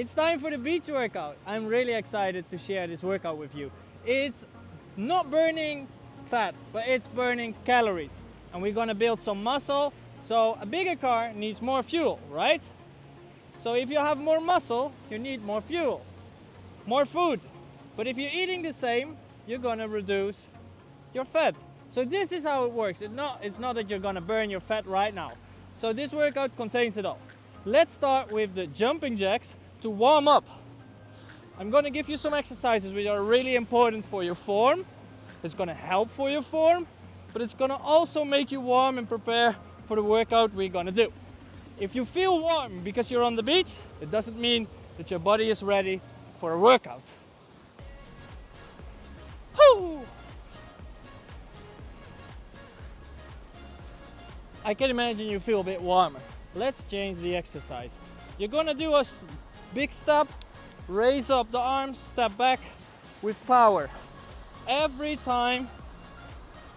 It's time for the beach workout. I'm really excited to share this workout with you. It's not burning fat, but it's burning calories. And we're gonna build some muscle. So a bigger car needs more fuel, right? So if you have more muscle, you need more fuel, more food. But if you're eating the same, you're gonna reduce your fat. So this is how it works. It's not that you're gonna burn your fat right now. So this workout contains it all. Let's start with the jumping jacks to warm up. I'm gonna give you some exercises which are really important for your form. It's gonna help for your form, but it's gonna also make you warm and prepare for the workout we're gonna do. If you feel warm because you're on the beach, it doesn't mean that your body is ready for a workout. Woo! I can imagine you feel a bit warmer. Let's change the exercise. You're gonna do a big step, raise up the arms, step back with power. Every time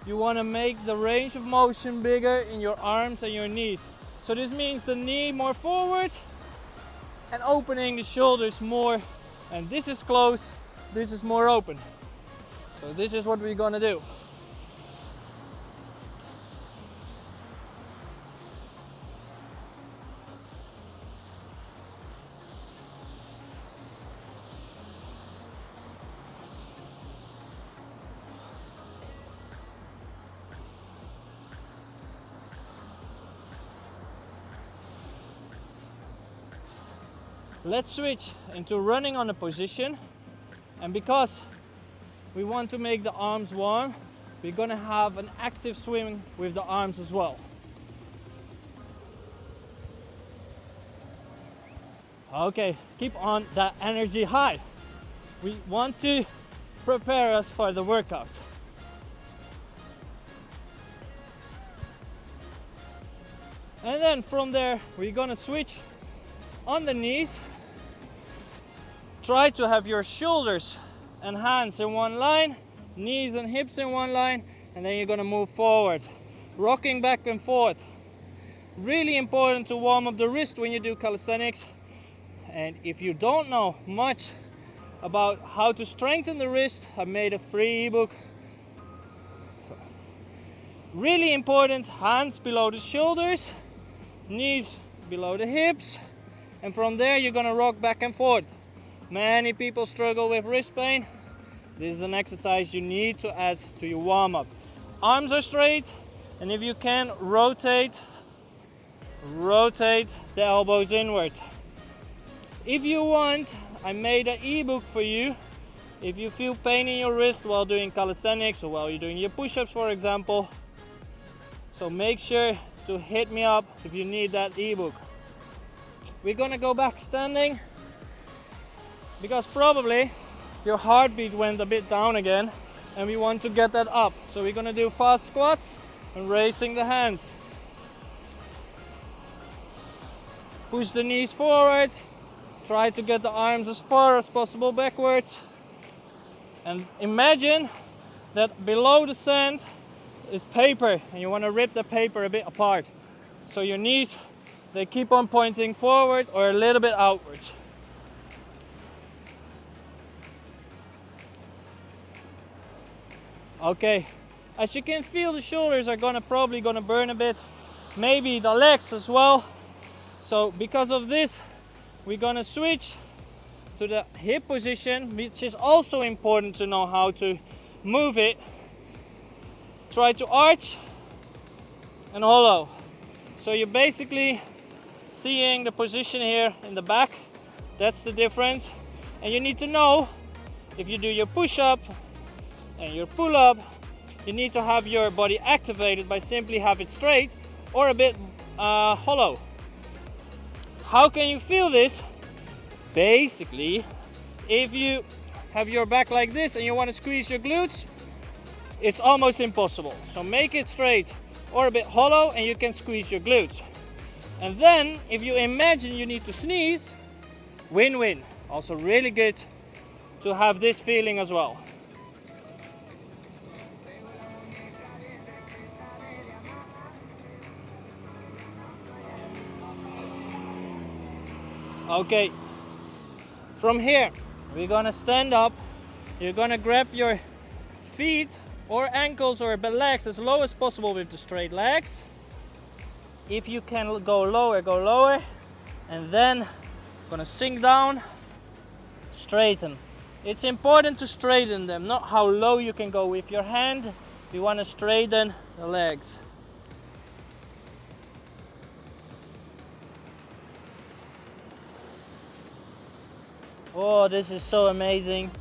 you wanna make the range of motion bigger in your arms and your knees. So this means the knee more forward and opening the shoulders more. And this is closed, this is more open. So this is what we're gonna do. Let's switch into running on a position, and because we want to make the arms warm, we're gonna have an active swing with the arms as well. Okay, keep on that energy high. We want to prepare us for the workout. And then from there, we're gonna switch on the knees. Try to have your shoulders and hands in one line, knees and hips in one line, and then you're gonna move forward, rocking back and forth. Really important to warm up the wrist when you do calisthenics. And if you don't know much about how to strengthen the wrist, I made a free ebook. Really important, hands below the shoulders, knees below the hips, and from there you're gonna rock back and forth. Many people struggle with wrist pain. This is an exercise you need to add to your warm-up. Arms are straight, and if you can, rotate the elbows inward. If you want, I made an ebook for you. If you feel pain in your wrist while doing calisthenics or while you're doing your push-ups, for example, so make sure to hit me up if you need that ebook. We're gonna go back standing because probably your heartbeat went a bit down again and we want to get that up. So we're gonna do fast squats and raising the hands. Push the knees forward. Try to get the arms as far as possible backwards. And imagine that below the sand is paper and you want to rip the paper a bit apart. So your knees, they keep on pointing forward or a little bit outwards. Okay, as you can feel, the shoulders are probably gonna burn a bit, maybe the legs as well. So because of this, we're gonna switch to the hip position, which is also important to know how to move it. Try to arch and hollow. So you're basically seeing the position here in the back. That's the difference. And you need to know, if you do your push-up and your pull-up, you need to have your body activated by simply have it straight or a bit hollow. How can you feel this? Basically, if you have your back like this and you want to squeeze your glutes, it's almost impossible. So make it straight or a bit hollow and you can squeeze your glutes. And then if you imagine you need to sneeze, win-win. Also really good to have this feeling as well. Okay, From here, we're gonna stand up. You're gonna grab your feet or ankles or legs as low as possible with the straight legs. If you can go lower, and then gonna sink down, straighten. It's important to straighten them, not how low you can go with your hand. You want to straighten the legs. Oh, this is so amazing.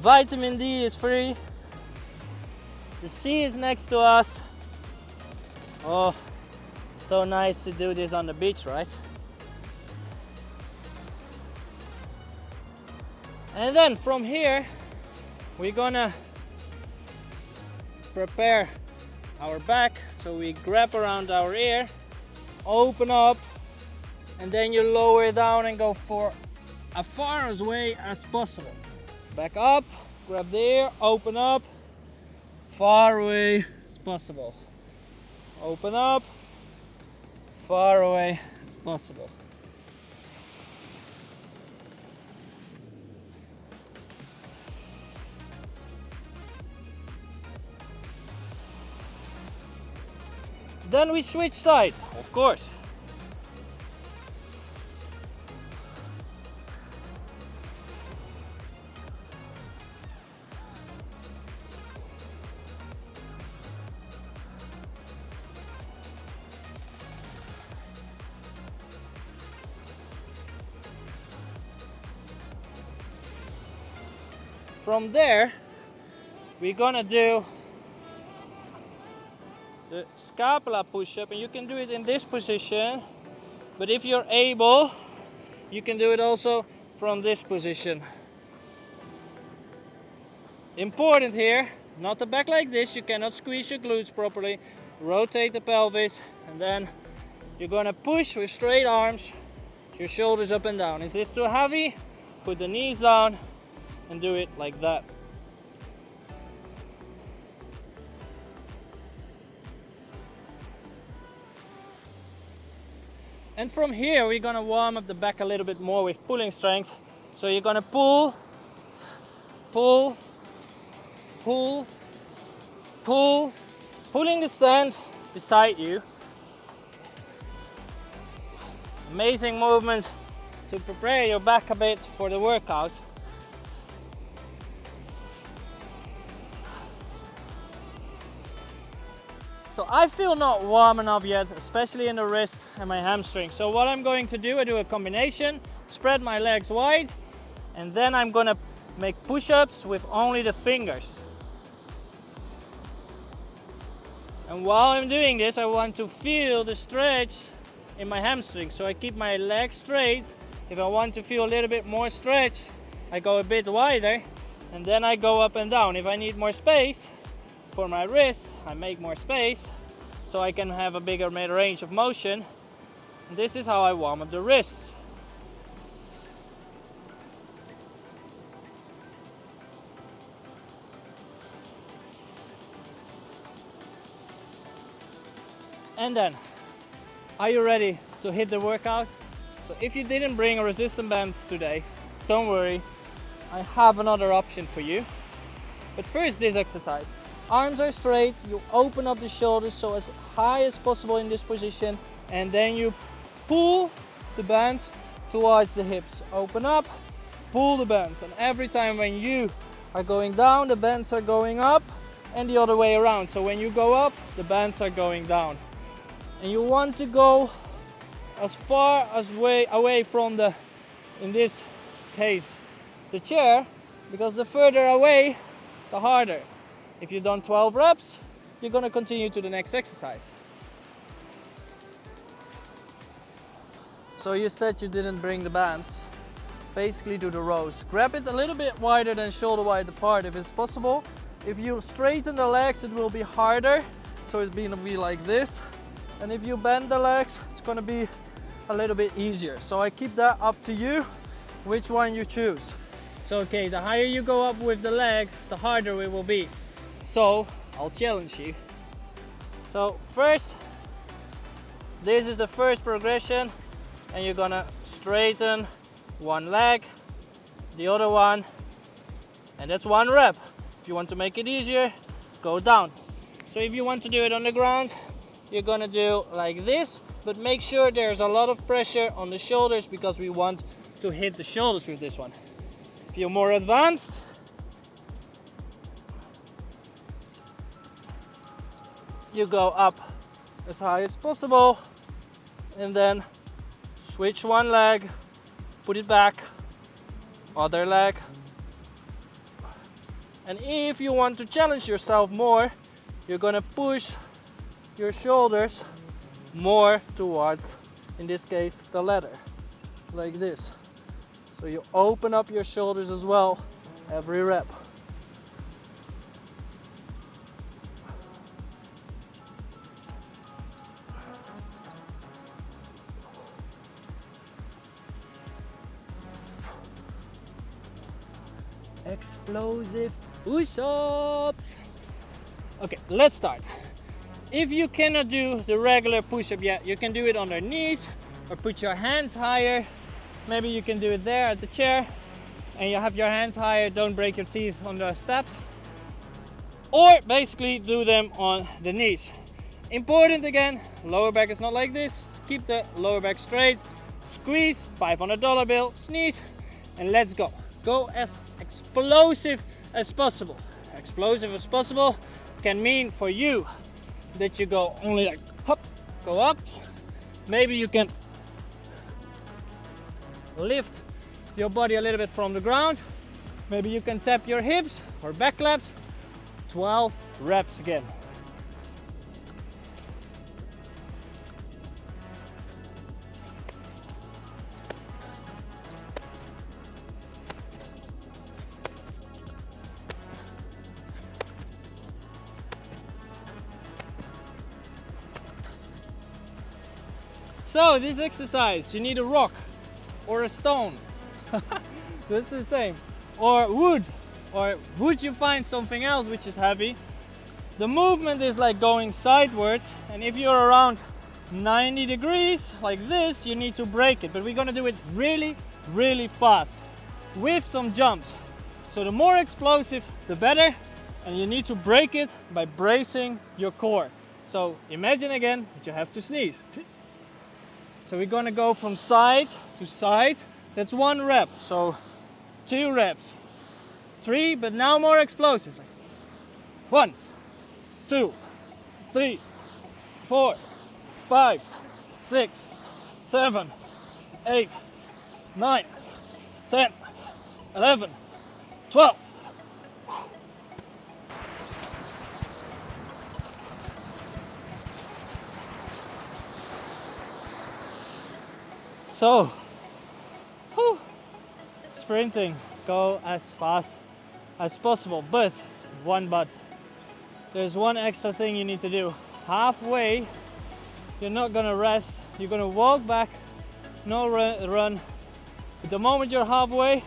Vitamin D is free. The sea is next to us. Oh, so nice to do this on the beach, right? And then from here, we're gonna prepare our back. So we grab around our ear, open up, and then you lower down and go for as far away as possible. Back up, grab the ear, open up, far away as possible. Open up, far away as possible. Then we switch side, of course. From there, we're gonna do the scapula push-up, and you can do it in this position, but if you're able, you can do it also from this position. Important here, not the back like this, you cannot squeeze your glutes properly. Rotate the pelvis, and then you're gonna push with straight arms, your shoulders up and down. Is this too heavy? Put the knees down and do it like that. And from here, we're gonna warm up the back a little bit more with pulling strength. So you're gonna pull, pull, pull, pull, pulling the sand beside you. Amazing movement to prepare your back a bit for the workout. So I feel not warm enough yet, especially in the wrist and my hamstring. So what I'm going to do, I do a combination, spread my legs wide, and then I'm gonna make push-ups with only the fingers. And while I'm doing this, I want to feel the stretch in my hamstring. So I keep my legs straight. If I want to feel a little bit more stretch, I go a bit wider, and then I go up and down. If I need more space for my wrist, I make more space so I can have a bigger range of motion. And this is how I warm up the wrists. And then, are you ready to hit the workout? So if you didn't bring a resistance band today, don't worry, I have another option for you. But first, this exercise. Arms are straight, you open up the shoulders so as high as possible in this position, and then you pull the band towards the hips. Open up, pull the bands, and every time when you are going down, the bands are going up, and the other way around. So when you go up, the bands are going down. And you want to go as far as away from the, in this case, the chair, because the further away, the harder. If you've done 12 reps, you're going to continue to the next exercise. So you said you didn't bring the bands. Basically do the rows. Grab it a little bit wider than shoulder wide apart if it's possible. If you straighten the legs, it will be harder. So it's going to be like this. And if you bend the legs, it's going to be a little bit easier. So I keep that up to you, which one you choose. So okay, the higher you go up with the legs, the harder it will be. So I'll challenge you. So first, this is the first progression, and you're gonna straighten one leg, the other one, and that's 1 rep. If you want to make it easier, go down. So if you want to do it on the ground, you're gonna do like this, but make sure there's a lot of pressure on the shoulders because we want to hit the shoulders with this one. If you're more advanced, you go up as high as possible and then switch one leg, put it back, other leg. And if you want to challenge yourself more, you're gonna push your shoulders more towards, in this case, the ladder, like this. So you open up your shoulders as well every rep. Explosive push-ups. Okay, let's start. If you cannot do the regular push-up yet, you can do it on your knees or put your hands higher. Maybe you can do it there at the chair and you have your hands higher, don't break your teeth on the steps. Or basically do them on the knees. Important again, lower back is not like this. Keep the lower back straight. Squeeze, $500 bill, sneeze, and let's go. Go as explosive as possible. Explosive as possible can mean for you that you go only like hop, go up. Maybe you can lift your body a little bit from the ground. Maybe you can tap your hips or back claps. 12 reps again. So this exercise, you need a rock or a stone. This is the same. Or wood. Or would you find something else which is heavy? The movement is like going sideways, and if you're around 90 degrees like this, you need to break it. But we're gonna do it really, really fast with some jumps. So the more explosive, the better, and you need to break it by bracing your core. So imagine again that you have to sneeze. So we're gonna go from side to side. That's 1 rep, so 2 reps. 3, but now more explosive. 1, 2, 3, 4, 5, 6, 7, 8, 9, 10, 11, 12. So, sprinting, go as fast as possible, but there's one extra thing you need to do. Halfway, you're not gonna rest, you're gonna walk back, no run. At the moment you're halfway,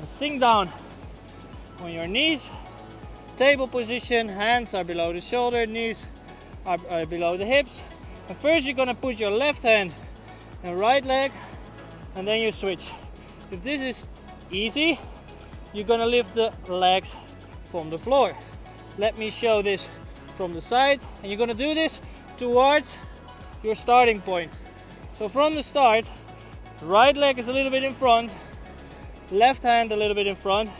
sink down on your knees, table position, hands are below the shoulder, knees are below the hips. And first you're gonna put your left hand and right leg, and then you switch. If this is easy, you're gonna lift the legs from the floor. Let me show this from the side, and you're gonna do this towards your starting point. So from the start, right leg is a little bit in front, left hand a little bit in front.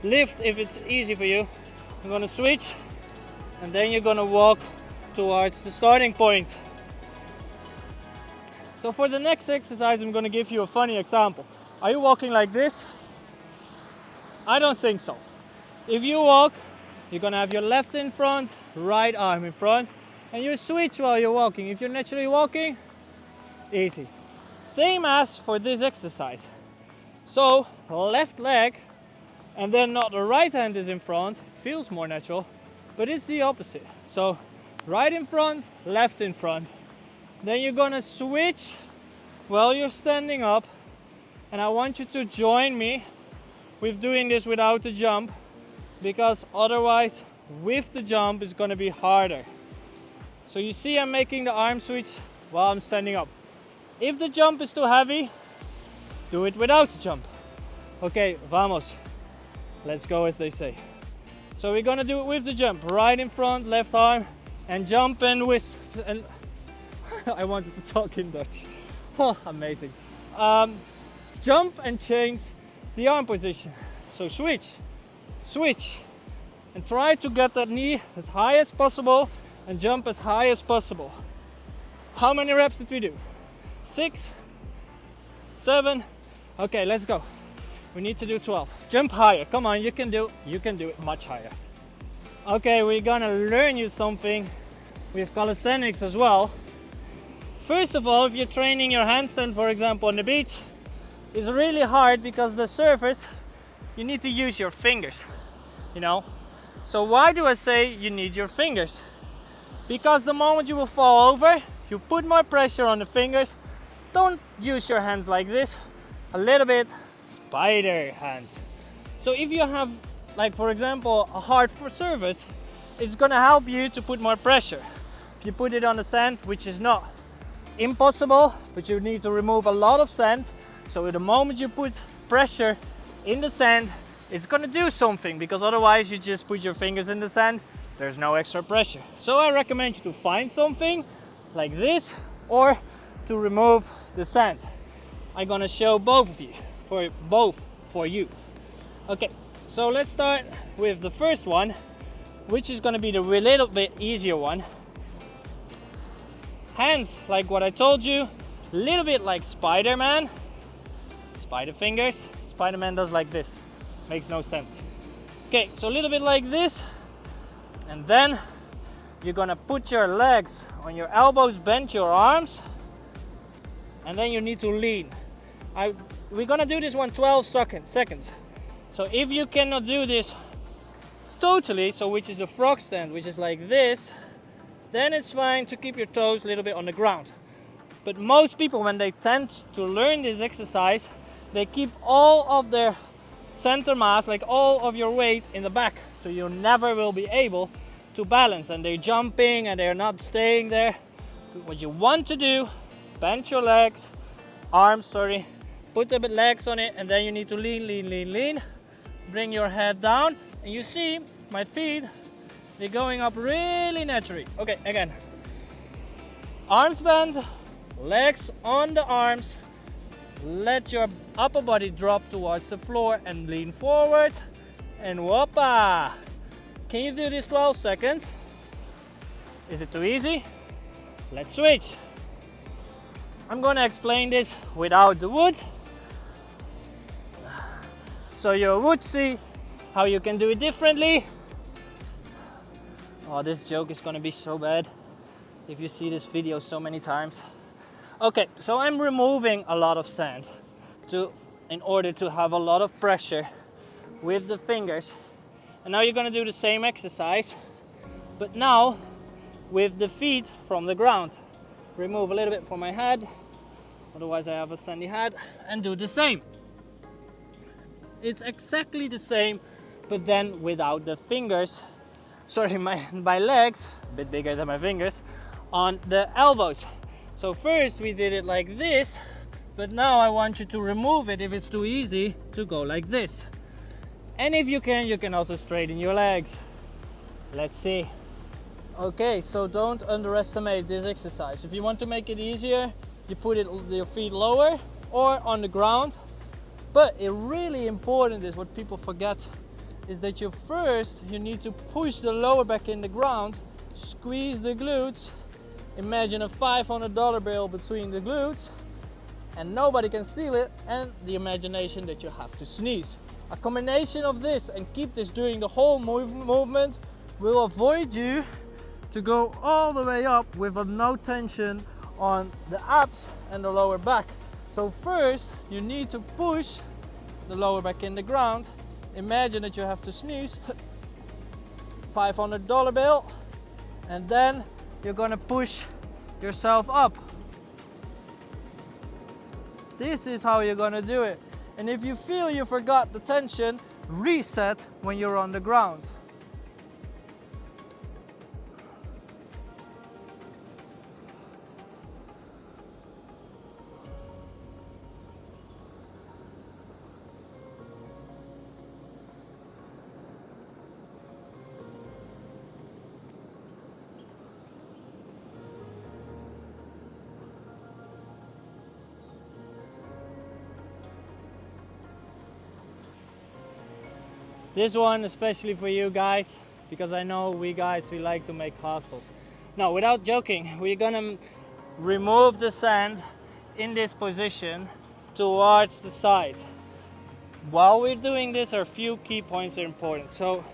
Lift if it's easy for you. You're gonna switch, and then you're gonna walk towards the starting point. So for the next exercise, I'm gonna give you a funny example. Are you walking like this? I don't think so. If you walk, you're gonna have your left in front, right arm in front, and you switch while you're walking. If you're naturally walking, easy. Same as for this exercise. So left leg, and then not the right hand is in front. It feels more natural, but it's the opposite. So right in front, left in front. Then you're gonna switch while you're standing up, and I want you to join me with doing this without the jump, because otherwise with the jump it's gonna be harder. So you see I'm making the arm switch while I'm standing up. If the jump is too heavy, do it without the jump. Okay, vamos. Let's go, as they say. So we're gonna do it with the jump. Right in front, left arm, and jump and whisk. And I wanted to talk in Dutch. Oh, amazing. Jump and change the arm position. So switch, switch, and try to get that knee as high as possible and jump as high as possible. How many reps did we do? 6, 7. Okay, let's go. We need to do 12. Jump higher. Come on, you can do it much higher. Okay, we're gonna learn you something with calisthenics as well. First of all, if you're training your handstand, for example, on the beach, it's really hard because the surface, you need to use your fingers, you know. So why do I say you need your fingers? Because the moment you will fall over, you put more pressure on the fingers. Don't use your hands like this. A little bit spider hands. So if you have, like for example, a hard surface, it's gonna help you to put more pressure. If you put it on the sand, which is not impossible, but you need to remove a lot of sand. So the moment you put pressure in the sand, it's gonna do something, because otherwise you just put your fingers in the sand, there's no extra pressure. So I recommend you to find something like this or to remove the sand. I'm gonna show both of you, for you. Okay, so let's start with the first one, which is gonna be the little bit easier one. Hands, like what I told you, a little bit like Spider-Man. Spider fingers. Spider-Man does like this. Makes no sense. Okay, so a little bit like this. And then you're gonna put your legs on your elbows, bend your arms. And then you need to lean. We're gonna do this one 12 seconds. So if you cannot do this totally, so which is the frog stand, which is like this, then it's fine to keep your toes a little bit on the ground. But most people, when they tend to learn this exercise, they keep all of their center mass, like all of your weight, in the back. So you never will be able to balance, and they're jumping and they're not staying there. What you want to do, bend your legs, arms, sorry, put the legs on it, and then you need to lean. Bring your head down, and you see my feet, they're going up really naturally. Okay, again. Arms bent, legs on the arms. Let your upper body drop towards the floor and lean forward. And whoppa! Can you do this 12 seconds? Is it too easy? Let's switch. I'm gonna explain this without the wood. So you would see how you can do it differently. Oh, this joke is gonna be so bad if you see this video so many times. Okay, so I'm removing a lot of sand in order to have a lot of pressure with the fingers. And now you're gonna do the same exercise, but now with the feet from the ground. Remove a little bit from my head, otherwise I have a sandy head, and do the same. It's exactly the same, but then without the fingers. Sorry, my legs, a bit bigger than my fingers, on the elbows. So first we did it like this, but now I want you to remove it if it's too easy to go like this. And if you can also straighten your legs. Let's see. Okay, so don't underestimate this exercise. If you want to make it easier, you put your feet lower or on the ground. But it really important is what people forget is that you need to push the lower back in the ground, squeeze the glutes. Imagine a $500 bill between the glutes, and nobody can steal it, and the imagination that you have to sneeze. A combination of this and keep this during the whole movement will avoid you to go all the way up with no tension on the abs and the lower back. So first you need to push the lower back in the ground. Imagine that you have to sneeze, $500 bill, and then you're gonna push yourself up. This is how you're gonna do it. And if you feel you forgot the tension, reset when you're on the ground. This one especially for you guys, because I know we like to make hostels. Now, without joking, we're gonna remove the sand in this position towards the side. While we're doing this, a few key points are important. So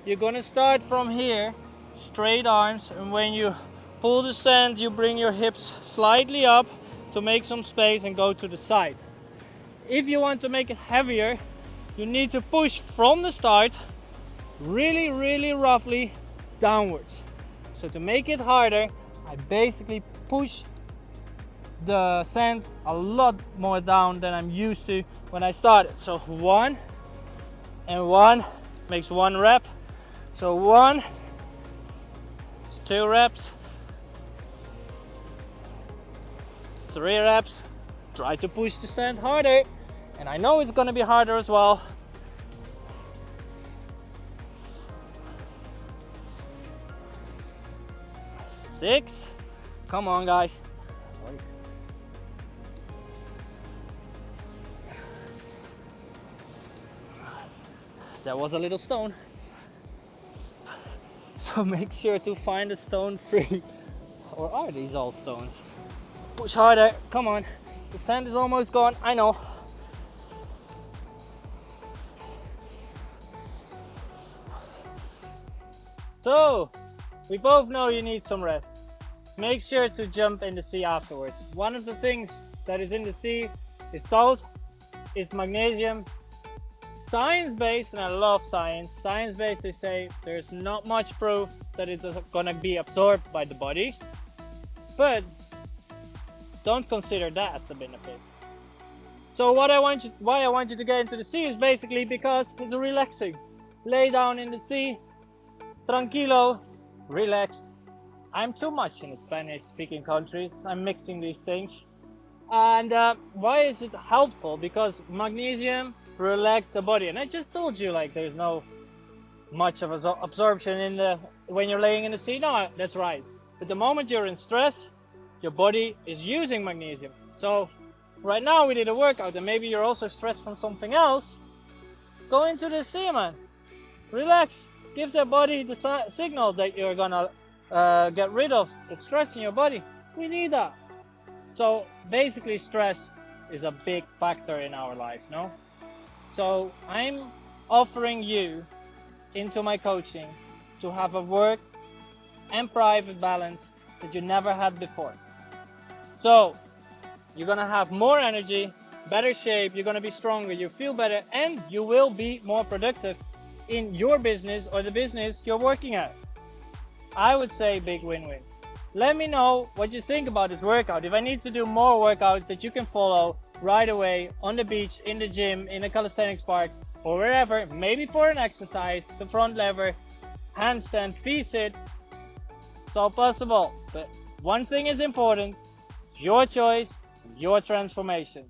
you're gonna start from here, straight arms, and when you pull the sand, you bring your hips slightly up to make some space and go to the side. If you want to make it heavier, you need to push from the start really roughly downwards. So to make it harder, I basically push the sand a lot more down than I'm used to when I started. So 1 and 1 makes 1 rep. So 1, 2 reps, 3 reps. Try to push the sand harder, and I know it's gonna be harder as well. 6. Come on, guys. That was a little stone. So make sure to find a stone free. Or are these all stones? Push harder. Come on. The sand is almost gone. I know. So, we both know you need some rest. Make sure to jump in the sea afterwards. One of the things that is in the sea is salt, is magnesium. Science-based, and I love science. Science-based, they say there's not much proof that it's gonna be absorbed by the body, but don't consider that as the benefit. So why I want you to get into the sea is basically because it's relaxing. Lay down in the sea, tranquilo, relaxed. I'm too much in Spanish-speaking countries. I'm mixing these things. And why is it helpful? Because magnesium relax the body, and I just told you, like, there's no much of absorption when you're laying in the sea. No, that's right, but the moment you're in stress, your body is using magnesium. So right now we did a workout, and maybe you're also stressed from something else. Go into the sea, man. Relax, give the body the signal that you're gonna get rid of the stress in your body. We need that. So basically, stress is a big factor in our life, no? So I'm offering you into my coaching to have a work and private balance that you never had before. So you're gonna have more energy, better shape, you're gonna be stronger, you feel better, and you will be more productive in your business or the business you're working at. I would say big win-win. Let me know what you think about this workout. If I need to do more workouts that you can follow right away on the beach, in the gym, in a calisthenics park, or wherever, maybe for an exercise, the front lever, handstand, V-sit, it's all possible. But one thing is important, your choice, your transformation.